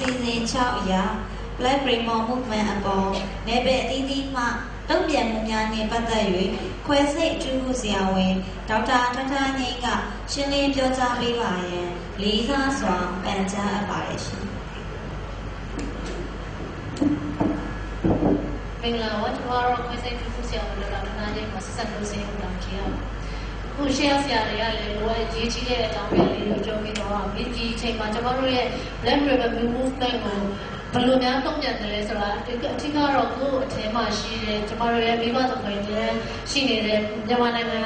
စီစဉ်6အရာ Black Rainbow Movement အပေါ်နယ်ပယ်အသီးသီးမှတုံ့ပြန်မှုများနှင့်ပတ်သက်၍ခွဲစိတ်အထူးကုဆရာဝန်ဒေါက်တာထထငိမ့်ကရှင်းလင်းပြောကြားပေးပါရန်လေးစားစွာပန်ကြားအပ်ပါတယ်ရှင်မင်္ဂလာပါကျွန်တော်တို့ခွဲစိတ်အထူးကုဆရာဝန်ဒေါက်တာထထငိမ့်မှာဆက်ဆက်လို့ဆင်းအောင်တောင်းချင်အောင်ခုရှယ်ဆရာတွေကလည်းလိုအပ်ရေးကြီးတဲ့အကြောင်းအရာလေးကိုပြောပြတော့ဒီချိန်မှာကျွန်တော်တို့ရဲ့ Black Rainbow Movement ကိုဘယ်လိုများတုံ့ပြန်တယ်လဲဆိုတာအထူးကတော့ကိုယ့်အထဲမှာရှိတဲ့ကျွန်တော်တို့ရဲ့မိဘသမိုင်းတွေရှိနေတဲ့မြန်မာနိုင်ငံ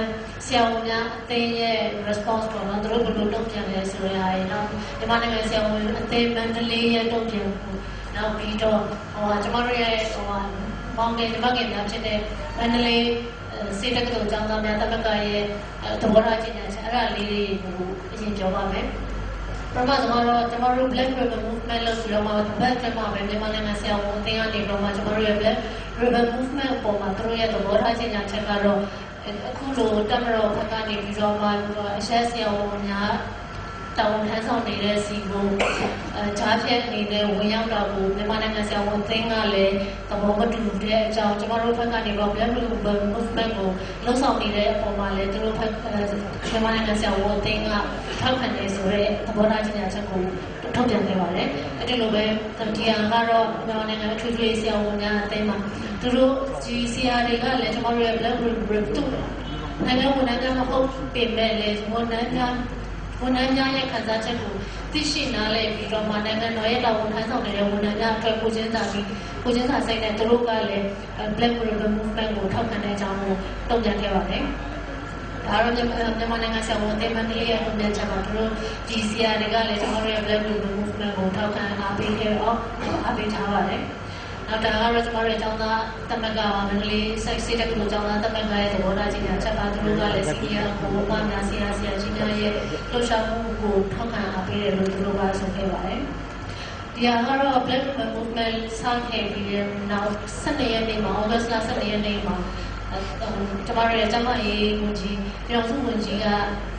ဆရာဝန်များအသင်းရဲ့ response ပေါ့နော်သူတို့ဘယ်လိုတုံ့ပြန်လဲဆိုရရင်တော့မြန်မာနိုင်ငံဆရာဝန်အသင်းမန္တလေးရဲ့တုံ့ပြန်မှုနောက်ပြီးတော့ကျွန်တော်တို့ရဲ့မောင်တယ်ဒီဘက်ကများဖြစ်တဲ့မန္တလေးစေတက္ကသိုလ်ကျောင်းသားများတမကရဲ့သဘောထားကြေညာချက်အဲ့ဒါလေးတွေကိုအရင်ပြောပါမယ်ပထမဆုံးတော့ကျွန်တော်တို့ Black Rainbow Movement လို့ဆိုတော့ဘက်ထဲမှာပဲမြန်မာနိုင်ငံဆရာဝန်အသင်းကနေတော့ကျွန်တော်တို့ရဲ့ Black Rainbow Movement ပေါ်မှာသူတို့ရဲ့သဘောထားကြေညာချက်ကတော့အခုလိုတက်မတော်ဘက်ကနေပြီးတော့မှအရှက်ဆရာဝန်များတောင်းထမ်းဆောင်နေတဲ့စီကိုဂျားဖြတ်အနေနဲ့ဝင်ရောက်တာကိုမြန်မာနိုင်ငံဆရာဝန်အသင်းကလည်းသဘောမတူတဲ့အကြောင်းကျွန်တော်တို့ဘက်ကနေတော့ Black Rainbow Movement ကိုလှုပ်ဆောင်နေတဲ့အပေါ်မှာလည်းသူတို့ဘက်မြန်မာနိုင်ငံဆရာဝန်အသင်းကထောက်ခံနေဆိုတဲ့သဘောထားကြေညာချက်ကိုထုတ်ပြန်ခဲ့ပါတယ်။အဲဒီလိုပဲဒီဟာကတော့မြန်မာနိုင်ငံအထူးထူးဆရာဝန်များအသင်းမှာသူတို့ဒီဆရာတွေကလည်းကျွန်တော်တို့ရဲ့ Black Rainbow နိုင်ငံဝန်ထမ်းမဟုတ်ပေမဲ့လည်းဝန်ထမ်းများရဲ့ခံစားချက်ကိုသိရှိနားလည်ပြီးတော့မှနိုင်ငံတော်ရဲ့တာဝန်ထမ်းဆောင်နေတဲ့ဝန်ထမ်းများအတွက်ကိုချင်းစာစိတ်နဲ့သူတို့ကလည်း Black Rainbow Movement ကိုထောက်ခံတဲ့အကြောင်းကိုတုံ့ပြန်ခဲ့ပါတယ်။ဒါတော့မြန်မာနိုင်ငံဆရာဝန်အသင်းမန္တလေးရဲ့တုံ့ပြန်ချက်မှာသူတို့ဒီဆရာတွေကလည်းကျွန်တော်တို့ရဲ့ Black Rainbow Movement ကိုထောက်ခံအားပေးထားပါတယ်။နောက်တာကတော့ကျွန်တော်တို့အကြောင်းသားတမကမန္တလေးစေတက္ကသိုလ်ကျောင်းသားတမကရဲ့သဘောထားကြေညာချက်ပါသူတို့ကလည်းစီနီယာကိုမများဆရာကြီးများရဲ့လှုပ်ရှားမှုကိုထောက်ခံအားပေးတယ်လို့သူတို့ကဆိုခဲ့ပါတယ်။ဒီဟာကတော့ Black Rainbow Movement စခဲ့ပြီးနောက်12ရက်နေ့မှာဩဂတ်လ12ရက်နေ့မှာကျွန်တော်ရဲ့ကျမရေးဝန်ကြီးပြည်တော်စုဝန်ကြီးက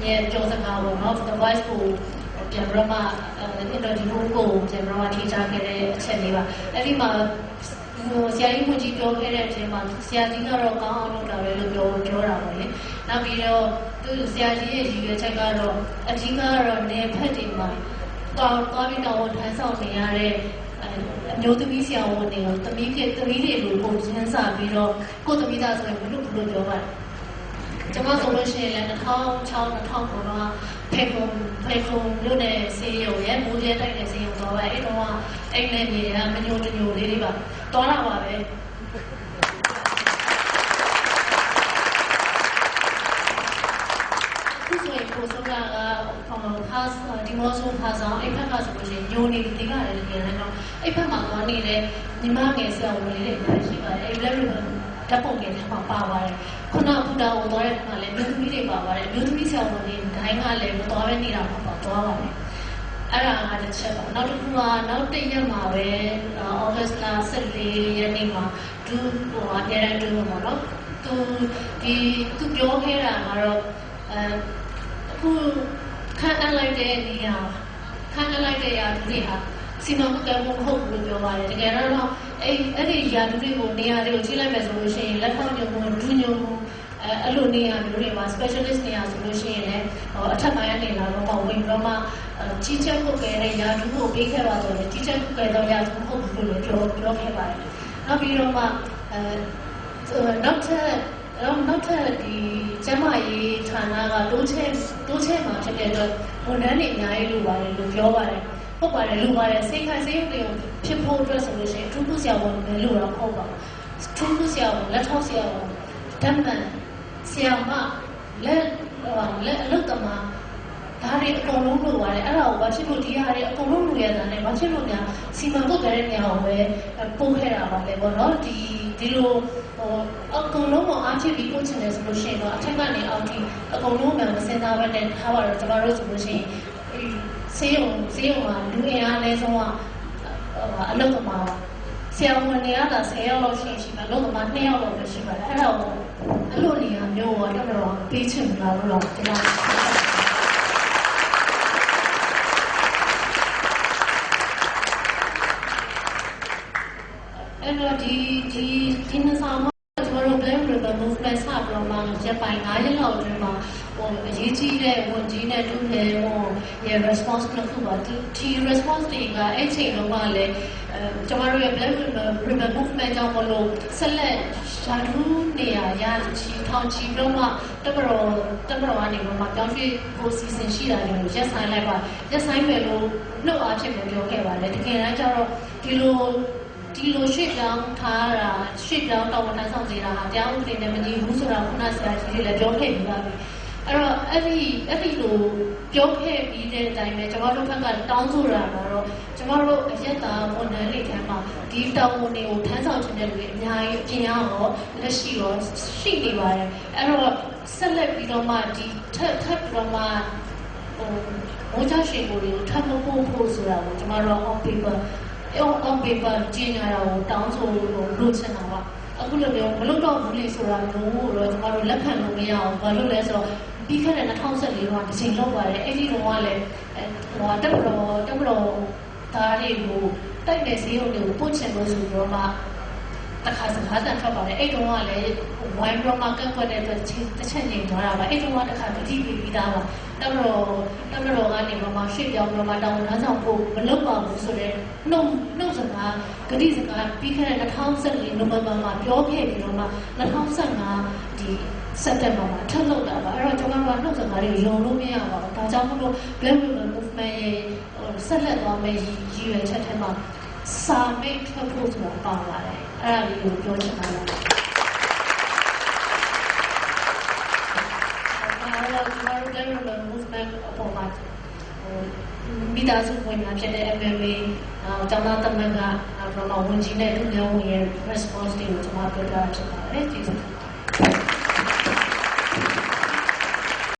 ရဲ့ကြောစကားပေါ့နော် The Voice ကိုပြန်ပြီးတော့မှinterview ကိုပြန်ပြီးတော့ထိချခဲ့တဲ့အချက်လေးပါအဲ့ဒီမှာဆရာကြီးဝန်ကြီးပြောခဲ့တဲ့အချိန်မှာဆရာကြီးကတော့ကောင်းအောင်လုပ်တာပဲလို့ပြောတာပါလေနောက်ပြီးတော့သူဆရာကြီးရဲ့ရည်ရွယ်ချက်ကတော့အထူးကတော့နေဖက်တွေမှာသွားပြီးတော့ထမ်းဆောင်နေရတဲ့အမျိုးသမီးဆရာဝန်တွေကိုသမီးတွေလိုပုံစံစာပြီးတော့ကိုသမီးသားဆိုရင်ဘယ်လိုပြောပါလဲကျွန်မဆိုလို့ရှိရင်လည်း2006-2009တော့ဖေကုံမြို့နယ်စီရုံရဲ့မိုးကျဲတိုက်တဲ့စီရုံတော့အဲ့တော့အိမ်နဲ့မြေကမညိုတညိုလေးတွေပါတောလာပါပဲခုဆိုရင်ကိုစုံကဒီမောဆိုဖာဆောင်အဲ့ဖက်ကဆိုလို့ရှိရင်ညိုနေဒီကလည်းတကယ်တော့အဲ့ဖက်မှာသွားနေတဲ့ညီမငယ်ဆရာဝန်လေးတွေအများကြီးရှိပါတယ်အဲ့ Black Rainbow ဓာတ်ပုံတွေထဲမှာပါပါတယ်ခုနကဘုရားဝင်သွားတဲ့ခါလည်းမြို့သမီးတွေပါပါတယ်မြို့သမီးဆရာဝန်တွေတိုင်းကလည်းမသွားပဲနေတာမှပါသွားပါတယ်အဲ့ဒါကတစ်ချက်ပါနောက်တစ်ခုကနောက်တစ်ရက်မှာပဲဩဂတ်လ14ရက်နေ့မှာအများအားတူမှာနော်သူပြောခဲ့တာကတော့အခုခန့်အပ်လိုက်တဲ့နေရာခန့်အပ်လိုက်တဲ့ရာတွေဟာစီမံမှုကမဟုတ်ဘူးလို့ပြောပါတယ်တကယ်တော့အဲ့ဒီရာတွေကိုနေရာတွေကိုချိန်လိုက်မယ်ဆိုလို့ရှိရင်လက်ထောက်ညုံမှုဒူးညုံမှုအဲ့လိုနေရာမျိုးတွေမှာ specialist နေရာဆိုလို့ရှိရင်လည်းအထက်ပိုင်းကနေလာတော့ဝင်ပြီးတော့မှကြီးချက်ပုတ်ခဲ့တဲ့ရာကိုပေးခဲ့ပါတော့လေကြီးချက်ပုတ်ခဲ့တော့ရာမဟုတ်ဘူးလို့ပြောခဲ့ပါတယ်နောက်ပြီးတော့မှနောက်ထပ်ဒီကျမရေးဌာနကတိုးချဲ့မှာဖြစ်တဲ့အတွက်ဝန်ထမ်းတွေအများကြီးလိုပါတယ်လို့ပြောပါတယ်ဟုတ်ပါတယ်လိုပါတယ်စိတ်ခိုင်စိတ်ရုပ်တွေဖြစ်ဖို့အတွက်ဆိုလို့ရှိရင်ထူးထူးဆရာဝန်ပဲလိုတော့ဟုတ်ပါဘူးထူးထူးဆရာဝန်လက်ထောက်ဆရာဝန်ဓမ္မဆရာမလက်အလုပ်သမားဒါတွေအကုန်လုံးလိုပါတယ်အဲ့ဒါကိုဘာဖြစ်လို့ဒီဟာတွေအကုန်လုံးလိုရတာလဲဘာဖြစ်လို့များစီမံဖို့တဲ့နေရာကိုပဲပို့ခဲ့တာပါလေပေါ့နော်ဒီလိုအကုန်လုံးကိုအားချပြီးပို့ချင်တယ်ဆိုလို့ရှိရင်တော့အထက်ကနေအောက်ထိအကုန်လုံးမှမစင်သားပဲနဲ့ထားပါတော့ကျွန်တော်တို့ဆိုလို့ရှိရင်ဆေးရုံမှာလူအင်အားအနည်းဆုံးကအလုပ်သမားပါဆရာဝန်တွေကသာ10ယောက်လောက်ရှိပါလို့ကမှ2ယောက်လောက်ပဲရှိပါတယ်အဲ့တော့အဲ့လိုနေရာမျိုးတော့ပေးချင်လာလို့တော့ကျွန်တော် ရက်ပိုင်း9ရက်လောက်အတွင်းမှာအရေးကြီးတဲ့ဝန်ကြီးနဲ့တူတယ်ရဲ့ response တစ်ခုပါဒီ response တွေကအဲ့ချိန်လုံးကလည်းကျမတို့ရဲ့ Black Ribbon Movement ကြောင့်မလို့ဆက်လက်ရှာထူးနေရချီထောင်ချီလုံးမှတမတော်ကနေမှပြောင်းရွှေ့ဖို့စီစဉ်ရှိတာတွေကိုရက်ဆိုင်လိုက်ပါရက်ဆိုင်မယ်လို့နှုတ်အားဖြင့်ပြောခဲ့ပါတယ်တကယ်တမ်းကျတော့ဒီလိုရွှေ့ပြောင်းထားတာရွှေ့ပြောင်းတော်ဝန်ထမ်းဆောင်နေတာဟာတရားဥပဒေနဲ့မညီဘူးဆိုတာခုနဆရာကြီးတွေလည်းပြောခဲ့ပြီးပါပြီအဲ့တော့အဲ့ဒီလိုပြောခဲ့ပြီးတဲ့အတိုင်းပဲကျွန်တော်တို့ဘက်ကတောင်းဆိုတာကတော့ကျွန်တော်တို့အရက်သားဝန်ထမ်းတွေထဲမှာဒီတောင်းဝန်တွေကိုထမ်းဆောင်ခြင်းတဲ့လူတွေအများကြီးပြင်ရတော့လက်ရှိရောရှိနေပါတယ်အဲ့တော့ဆက်လက်ပြီးတော့မှဒီထပ်ပြီးတော့မှမိုးချရှင်ကိုထပ်မဖို့ဆိုတာကိုကျွန်တော်တို့ on paper ကျင်းရတာကိုတောင်းဆိုလို့ချင်တာပါအခုလိုမျိုးမလုပ်တော့ဘူးလေဆိုတာမျိုးတော့ကျွန်တော်တို့လက်ခံလို့မရအောင်ဘာလို့လဲဆိုတော့ပြီးခဲ့တဲ့2014ကတစ်ချိန်လောက်ပါတယ်အဲ့ဒီတော့ကလည်းတက်မတော်သားတွေကိုတိုက်တဲ့ဈေးရုံတွေကိုပို့ချင်လို့ဆိုတော့မှတခါစကားတန်ထွက်ပါတယ်အဲ့တုန်းကလည်းဝိုင်းရောမှာကန့်ကွက်တဲ့အတွက်တစ်ချက်ငြိမ်သွားတာပါအဲ့တုန်းကတခါတတိပြီးသားပါတက်မတော်ကနေမှရှေ့ပြောင်းတော့မှတောင်းတန်းဆောင်ဖို့မလုပ်ပါဘူးဆိုတော့နှုတ်စကားဂတိစကားပြီးခဲ့တဲ့2014နိုဝင်ဘာမှာပြောခဲ့ပြီးတော့မှ2015ဒီစက်တင်ဘာမှာထပ်လုပ်တာပါအဲ့တော့ကျွန်တော်ကနှုတ်စကားတွေယုံလို့မရပါဘူးဒါကြောင့်မို့လို့ Black Ribbon Movement ရဲ့ဆက်လက်သွားမယ့်ရည်ရွယ်ချက်ထဲမှာစာမိတ်ထွက်ဖို့ဆိုတာပါပါတယ်အဲ့ဒါလေးကိုပြောချင်ပါတယ်ကျွန်တော်တို့ Black Ribbon Movement အပေါ်မှာမိသားစုဝင်လာဖြစ်တဲ့ MMA ကျောင်းသားသမဂ္ဂဝန်ကြီးနဲ့ဒုညွှန်ဝင်ရဲ့ response တွေကိုကျွန်တော်ပြောပြချင်ပါတယ်ကျေးဇူး